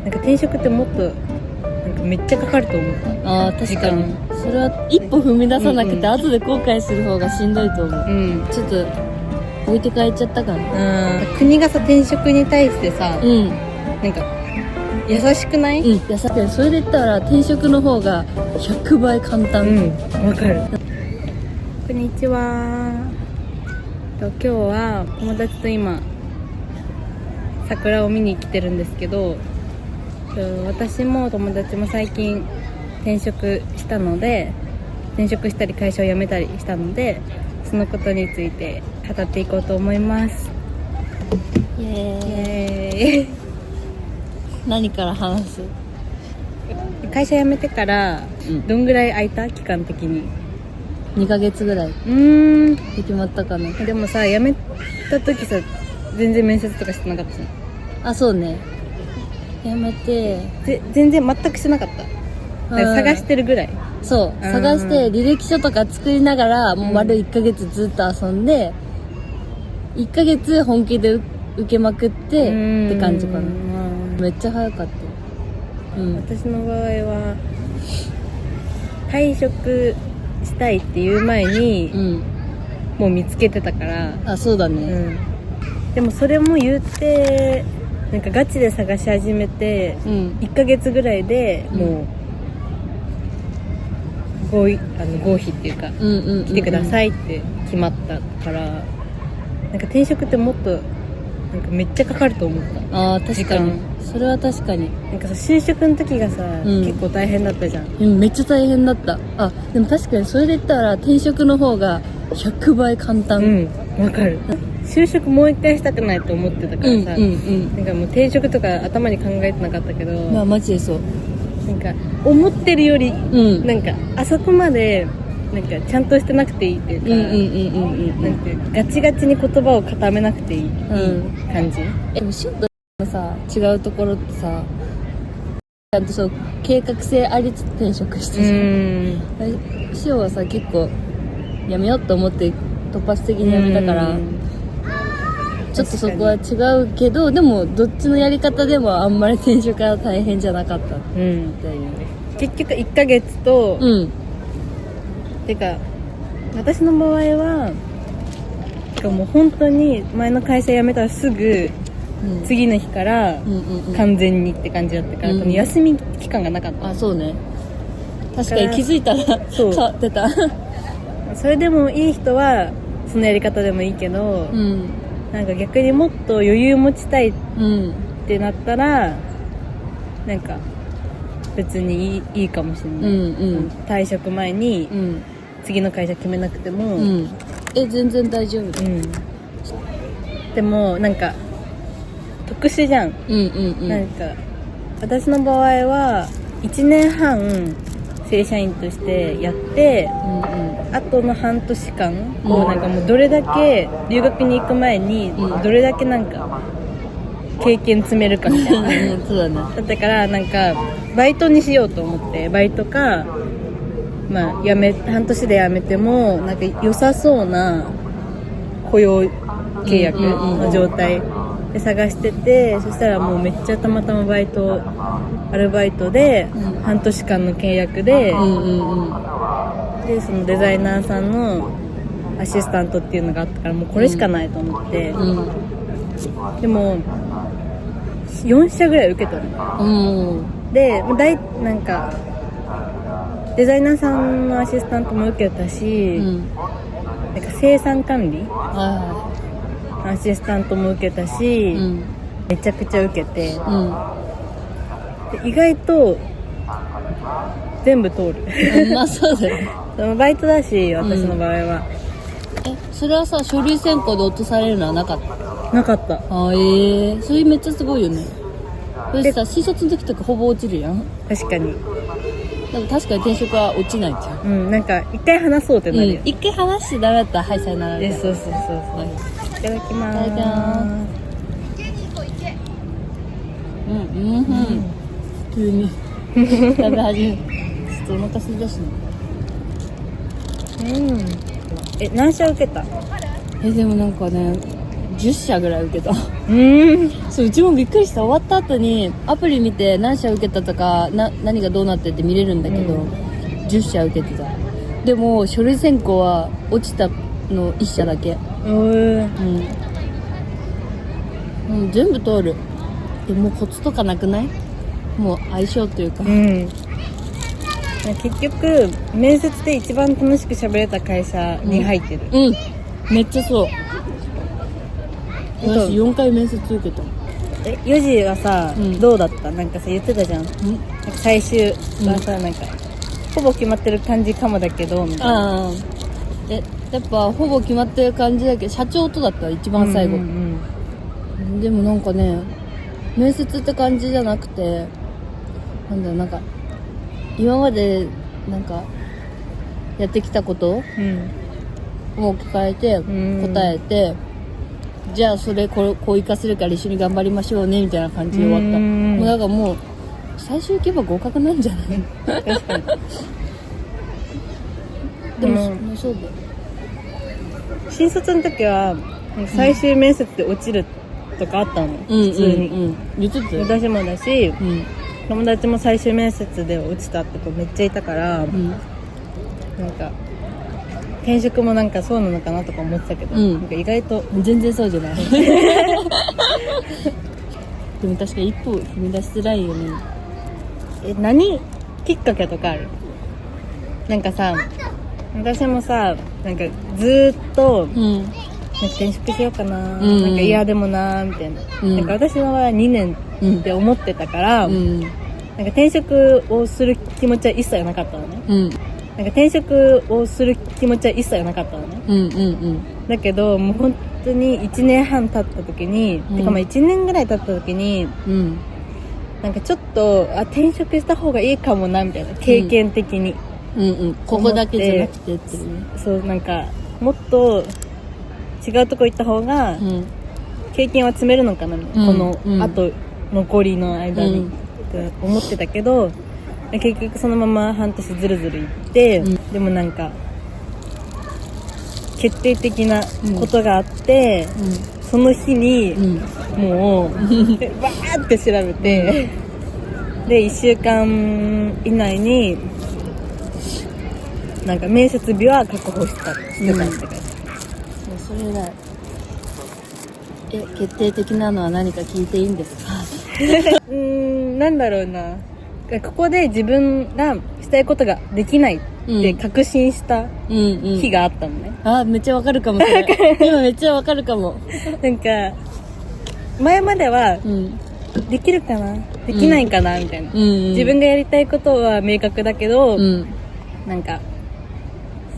なんか転職ってもっとなんかめっちゃかかると思った。あー確かにそれは一歩踏み出さなくて、後で後悔する方がしんどいと思う。ちょっと置いて帰っちゃったからね。国がさ転職に対してさ、なんか優しくない？優しく。それで言ったら転職の方が100倍簡単。わかる。こんにちは。今日は友達と今桜を見に来てるんですけど、私も友達も最近転職したので、転職したり会社を辞めたりしたので、そのことについて語っていこうと思います。イエーイ何から話す？会社辞めてからどんぐらい空いた？期間的に2ヶ月ぐらいで決まったかな。でもさ、辞めた時さ全然面接とかしてなかったの？あ、そうね、辞めて全然全くしてなかった。探してるぐらい。そう、探して履歴書とか作りながらもう丸1ヶ月ずっと遊んで、1ヶ月本気で受けまくってって感じかな。めっちゃ早かった。私の場合は退職したいっていう前に、もう見つけてたから。あ、そうだね、でもそれも言ってなんかガチで探し始めて、1ヶ月ぐらいでもう合否っていうか、来てくださいって決まったから、なんか転職ってもっとなんかめっちゃかかると思った。確かにそれは確かに。なんかさ、就職の時がさ、結構大変だったじゃん。めっちゃ大変だった。でも確かにそれで言ったら転職の方が100倍簡単。わかる。就職もう一回したくないと思ってたからさ、なんかもう転職とか頭に考えてなかったけど、マジでそう。なんか思ってるより、なんかあそこまでなんかちゃんとしてなくていいっていうか、なんてガチガチに言葉を固めなくていい感じ。でもシュッとさ、違うところってさ、ちゃんとそう計画性ありつつ転職してしおはさ、結構やめようと思って突発的にやめたから、ちょっとそこは違うけど、でもどっちのやり方でもあんまり転職は大変じゃなかったっていう、結局1ヶ月と、てか私の場合はもう本当に前の会社辞めたらすぐ、次の日から完全にって感じだったから、この休み期間がなかった。そうね、確かに気づいたら変わってた。それでもいい人はそのやり方でもいいけど、なんか逆にもっと余裕持ちたいってなったら、なんか別にいいかもしれない。退職前に次の会社決めなくても、全然大丈夫だ。でもなんか特殊じゃん。なんか私の場合は1年半正社員としてやって、あとの半年間をなんかもうどれだけ留学に行く前にどれだけなんか経験積めるかみたいなそうだね。だったからなんかバイトにしようと思って、バイトか半年で辞めてもなんか良さそうな雇用契約の状態で探してて、そしたらもうめっちゃたまたまアルバイトで半年間の契約で、でそのデザイナーさんのアシスタントっていうのがあったから、もうこれしかないと思って、でも4社ぐらい受けたの。でなんかデザイナーさんのアシスタントも受けたし、なんか生産管理アシスタントも受けたし、めちゃくちゃ受けて、で意外と全部通る。そうだよ。そのバイトだし、私の場合は。それはさ、書類選考で落とされるのはなかった？なかった。それめっちゃすごいよね。それさ、新卒の時とかほぼ落ちるやん。確かに。でも確かに転職は落ちないじゃん。なんか一回話そうってなるよ。一回話してダメだったらはいさよなら。そう。いただきます。急に食べ始める。ちょっとお腹すいたしね。何社受けた？でもなんかね、10社ぐらい受けた。そう、うちもびっくりした。終わった後にアプリ見て何社受けたとか何がどうなってって見れるんだけど、10社受けてた。でも書類選考は落ちたの1社だけ。全部通る。でもコツとかなくない？もう相性というか、結局面接で一番楽しく喋れた会社に入ってる。めっちゃそう。私4回面接受けた。4時はさ、どうだった？なんかさ言ってたじゃん。なんか最終はさ、なんかほぼ決まってる感じかもだけどみたいな。やっぱほぼ決まってる感じだけど、社長とだった一番最後。でもなんかね、面接って感じじゃなくて、なんか今までなんかやってきたことを聞かれて答えて、じゃあそれこう活かせるから一緒に頑張りましょうねみたいな感じで終わった。もうだからもう最終行けば合格なんじゃない？確かに。でも、そうだよ。新卒の時は最終面接で落ちるとかあったの、普通に。言ってたよ。私もだし、友達も最終面接で落ちたって子めっちゃいたから、なんか転職もなんかそうなのかなとか思ってたけど、なんか意外と全然そうじゃない。でも確かに一歩踏み出しづらいよね。何きっかけとかある？なんかさ、私もさ、なんかずーっと、なんか転職しようかな、なんかいやでもなみたいな、なんか私の場合は2年って思ってたから、なんか転職をする気持ちは一切なかったのね。なんか転職をする気持ちは一切なかったのね。だけどもう本当に1年半経った時に、てかまあ1年ぐらい経った時に、なんかちょっと転職した方がいいかもなみたいな、経験的に、ここだけじゃなくてっていうね。そうなんかもっと違うとこ行った方が経験は積めるのかな、このあと残りの間に、って思ってたけど、結局そのまま半年ずるずるいって、でもなんか決定的なことがあって、その日にもうバーって調べて、で1週間以内になんか面接日は確保してたって感じ。それだ。決定的なのは何か聞いていいんですか？なんだろうな、ここで自分がしたいことができないって確信した日があったのね。めっちゃわかるかも。それ今めっちゃわかるかも。なんか前までは、できるかなできないかなみたいな、自分がやりたいことは明確だけど、なんか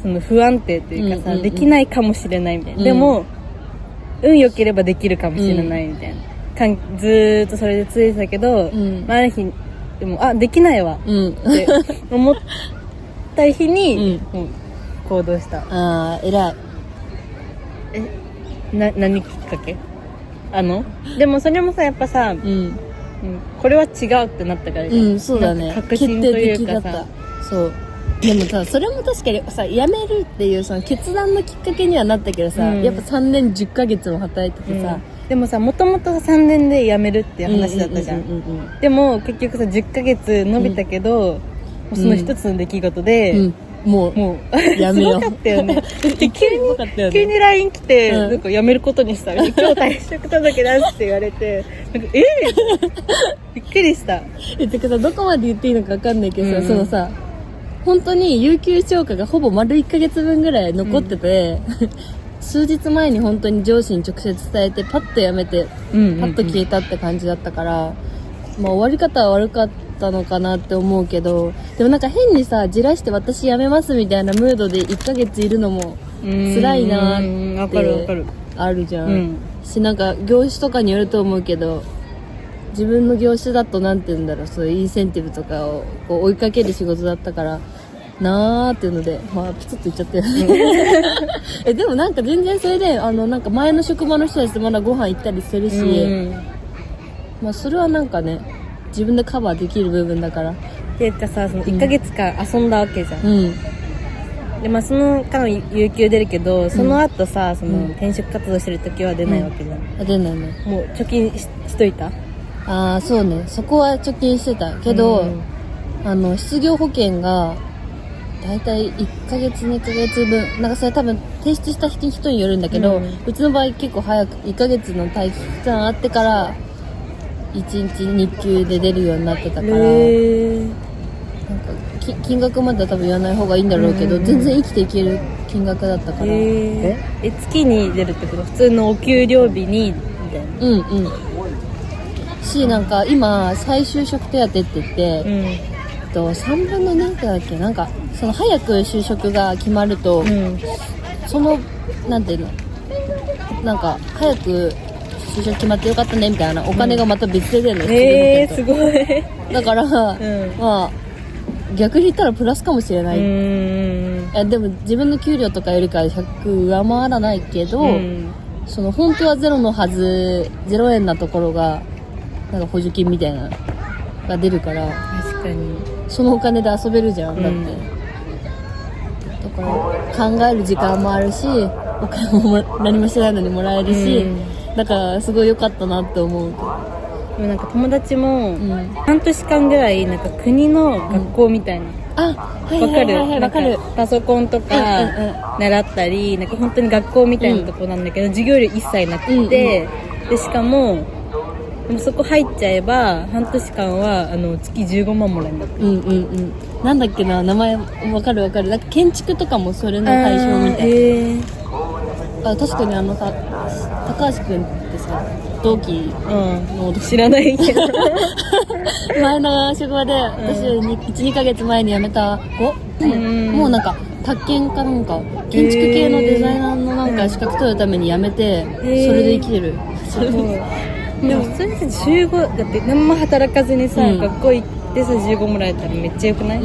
その不安定というかさ、できないかもしれないみたいな、でも運良ければできるかもしれないみたいな、ずーっとそれで続いてたけど、ある日でもできないわって思った日に、行動した。偉い。何きっかけ？でもそれもさやっぱさ、これは違うってなったから、そうだね。確信というかさ、そう。でもさ、それも確かにさ、辞めるっていうその決断のきっかけにはなったけどさ、やっぱ3年10ヶ月も働いててさ、でもさ、もともと3年で辞めるっていう話だったじゃん。でも結局さ10ヶ月伸びたけど、その一つの出来事で、もうやめよう。すごかったよね。急に LINE 来て、なんか辞めることにしたら、今日退職届出すって言われて、なんかびっくりした。てかさ、どこまで言っていいのか分かんないけどさ、そのさ、本当に有給消化がほぼ丸1ヶ月分ぐらい残ってて、数日前に本当に上司に直接伝えてパッと辞めて、パッと消えたって感じだったから、終わり方は悪かったのかなって思うけど、でもなんか変にさ、じらして私辞めますみたいなムードで1ヶ月いるのも辛いなーってあるじゃん。し、なんか業種とかによると思うけど、自分の業種だとなんて言うんだろう、そういうインセンティブとかをこう追いかける仕事だったからなーっていうので、ピツッと言っちゃったよね。でもなんか全然それでなんか前の職場の人たちとまだご飯行ったりするし、それはなんかね、自分でカバーできる部分だから。っていうかさ、その1ヶ月間遊んだわけじゃん。でまあその間有給出るけど、その後さ、その転職活動してる時は出ないわけじゃん、あ、出ないね。もう貯金 しといた？ああ、そうね。そこは貯金してたけど、失業保険がだいたい1ヶ月2ヶ月分、なんかそれ多分提出した人によるんだけど、うちの場合結構早く1ヶ月の待機期間あってから1日日給で出るようになってたから、なんか金額までは多分言わない方がいいんだろうけど、全然生きていける金額だったから。月に出るってこと？普通のお給料日にみたいな。し、なんか今再就職手当って言って、3分の2だっけ、なんかその早く就職が決まると、そのなんていうの、なんか早く就職決まってよかったねみたいなお金がまた別で出るの、すごい。だから、まあ逆に言ったらプラスかもしれない。でも自分の給料とかよりかは100上回らないけど、その本当はゼロのはず、0円なところがなんか補助金みたいなのが出るから、確かにそのお金で遊べるじゃん、だって。だから考える時間もあるし、お金も何もしてないのにもらえるし、だからすごい良かったなって思う。でもなんか友達も半年間ぐらいなんか国の学校みたいな、わかる？わかる。パソコンとか習ったり、なんか本当に学校みたいなとこなんだけど、授業料一切なくて、でしかもでもそこ入っちゃえば半年間は月15万もらえるんだって。なんだっけな、名前わかる。なんか建築とかもそれの対象みたいな。確かに高橋くんってさ、同期の、知らないけど前の職場で私 1,2 ヶ月前に辞めた子、もうなんか宅建かなんか建築系のデザイナーのなんか資格取るために辞めて、それで生きてる。でも普通に15だって何も働かずにさ、学校行ってさ15もらえたらめっちゃよくない？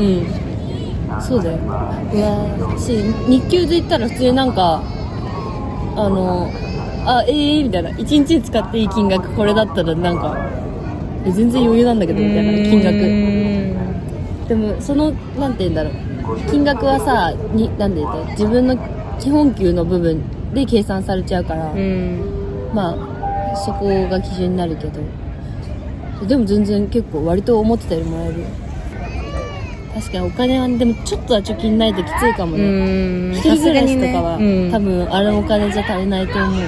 そうだよ。し、日給で言ったら普通になんかみたいな、1日に使っていい金額これだったらなんか全然余裕なんだけどみたいな金額。でもそのなんて言うんだろう、金額はさなんで言うと自分の基本給の部分で計算されちゃうから、まあそこが基準になるけど、でも全然結構割と思ってたよりもらえる。確かにお金はでもちょっとは貯金ないときついかもね。一人暮らしとかは、多分あれお金じゃ足りないと思う。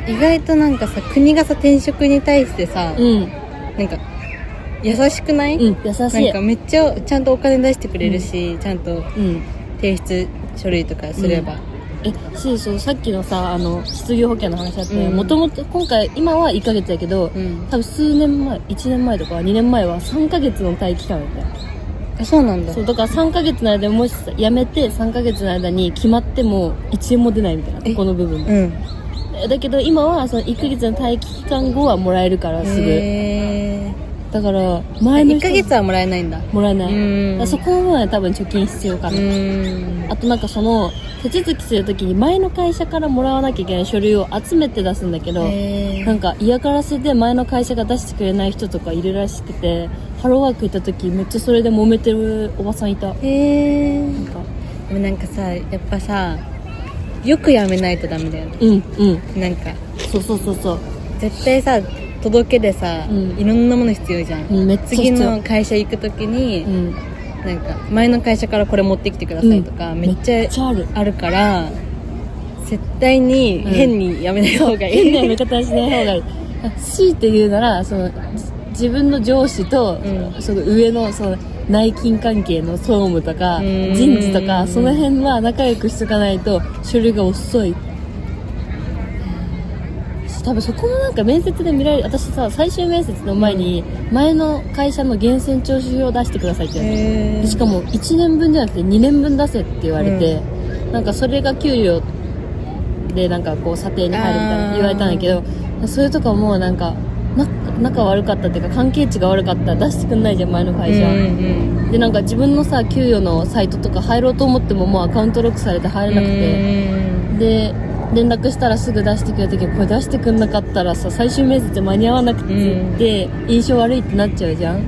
意外となんかさ、国がさ転職に対してさ、なんか優しくない？優しい。なんかめっちゃちゃんとお金出してくれるし、ちゃんと提出書類とかすれば。そうさっきのさ失業保険の話だって、もともと今は1ヶ月だけど、多分数年前、1年前とか2年前は3ヶ月の待機期間だったよ。そうなんだ。そうだから3ヶ月の間もし辞めて3ヶ月の間に決まっても1円も出ないみたいな、この部分も、だけど今はその1ヶ月の待機期間後はもらえるからすぐ。だから前の1ヶ月はもらえないんだ。もらえない。だそこの部分は多分貯金必要かな。あとなんかその手続きするときに前の会社からもらわなきゃいけない書類を集めて出すんだけど、なんか嫌がらせで前の会社が出してくれない人とかいるらしくて、ハローワーク行った時めっちゃそれで揉めてるおばさんいた。なんかでもなんかさ、やっぱさよくやめないとダメだよね。なんかそう絶対さ届けでさ、いろんなもの必要じゃん。次の会社行くときに、なんか前の会社からこれ持ってきてくださいとか、めっちゃあるから、絶対に変にやめない方がいい。変なやめ方しない方がいい。強いて言うなら、その自分の上司と、その上のその内勤関係の総務とか人事とか、その辺は仲良くしとかないと書類が遅い。多分そこもなんか面接で見られる。私さ、最終面接の前に前の会社の源泉徴収票を出してくださいって言われて、でしかも1年分じゃなくて2年分出せって言われて、なんかそれが給料でなんかこう査定に入るみたいな言われたんだけど、それとかもなんか仲悪かったっていうか関係値が悪かったら出してくんないじゃん、前の会社。でなんか自分のさ給与のサイトとか入ろうと思ってももうアカウントロックされて入れなくて、で連絡したらすぐ出してくれたけど、これ出してくんなかったらさ最終面接間に合わなくて、印象悪いってなっちゃうじゃん。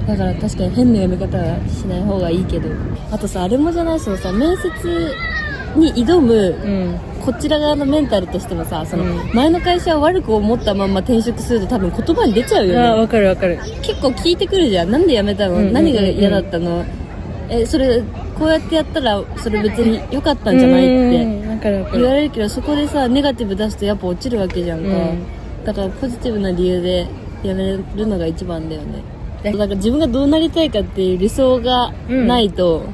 だから確かに変な読み方はしない方がいいけど、あとさ、あれもじゃない、そのさ、面接に挑む、こちら側のメンタルとしてもさ、その前の会社を悪く思ったまま転職すると多分言葉に出ちゃうよね。わかるわかる。結構聞いてくるじゃん。なんで辞めたの、何が嫌だったの、それこうやってやったらそれ別に良かったんじゃないって言われるけど、そこでさネガティブ出すとやっぱ落ちるわけじゃんか、だからポジティブな理由で辞めるのが一番だよね。だから自分がどうなりたいかっていう理想がないと、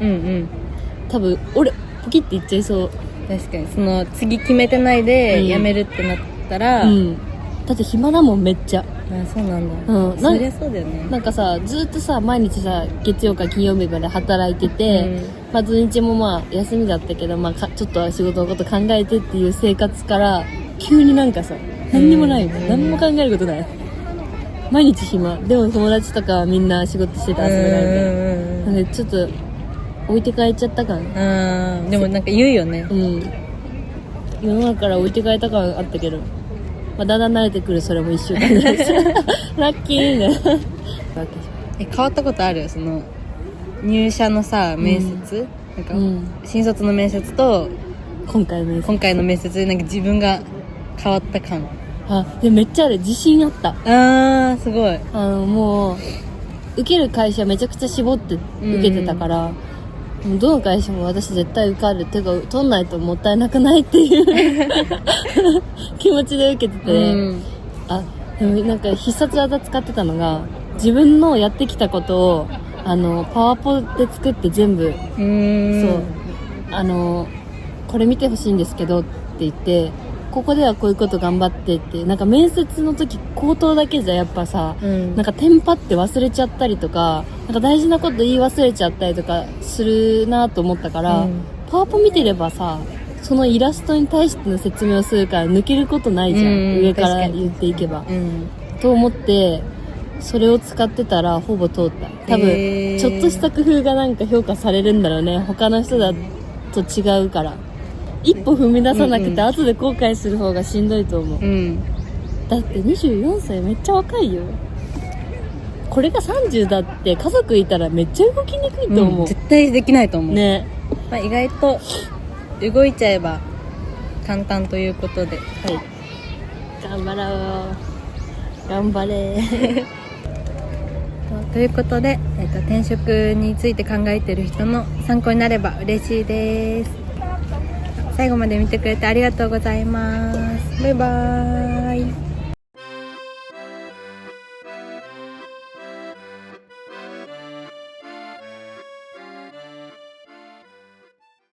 多分俺ポキって言っちゃいそう。確かにその次決めてないで辞めるってなったら、だって暇だもんめっちゃ。そうなんだ。そりゃそうだよね。なんかさ、ずっとさ毎日さ月曜から金曜日まで働いてて、まあ土日もまあ休みだったけど、まあちょっと仕事のこと考えてっていう生活から急になんかさ何にもないよ、何も考えることない。毎日暇でも友達とかはみんな仕事してて遊べないみたいな。なんでちょっと置いて帰っちゃった感。でもなんか言うよね。世の中から置いて帰った感あったけど、まあ、だんだん慣れてくる。それも1週間ぐらいラッキーね。変わったことある？その入社のさ面接、なんか、新卒の面接と今回の面接でなんか自分が変わった感。でめっちゃある。自信あった。すごい。もう受ける会社めちゃくちゃ絞って受けてたから、どの会社も私絶対受かるっていうか取んないともったいなくないっていう気持ちで受けてて、でもなんか必殺技使ってたのが、自分のやってきたことをパワポで作って全部これ見てほしいんですけどって言って、ここではこういうこと頑張ってって、なんか面接の時口頭だけじゃやっぱさ、なんかテンパって忘れちゃったりとか、なんか大事なこと言い忘れちゃったりとかするなと思ったから、パワポ見てればさ、そのイラストに対しての説明をするから抜けることないじゃん、上から言っていけば、と思ってそれを使ってたらほぼ通った。多分ちょっとした工夫がなんか評価されるんだろうね、他の人だと違うから。一歩踏み出さなくて後で後悔する方がしんどいと思う、だって24歳めっちゃ若いよ。これが30だって家族いたらめっちゃ動きにくいと思う、絶対できないと思うね。まあ、意外と動いちゃえば簡単ということで、頑張ろう、頑張れということで、転職について考えている人の参考になれば嬉しいです。最後まで見てくれてありがとうございます。バイバーイ。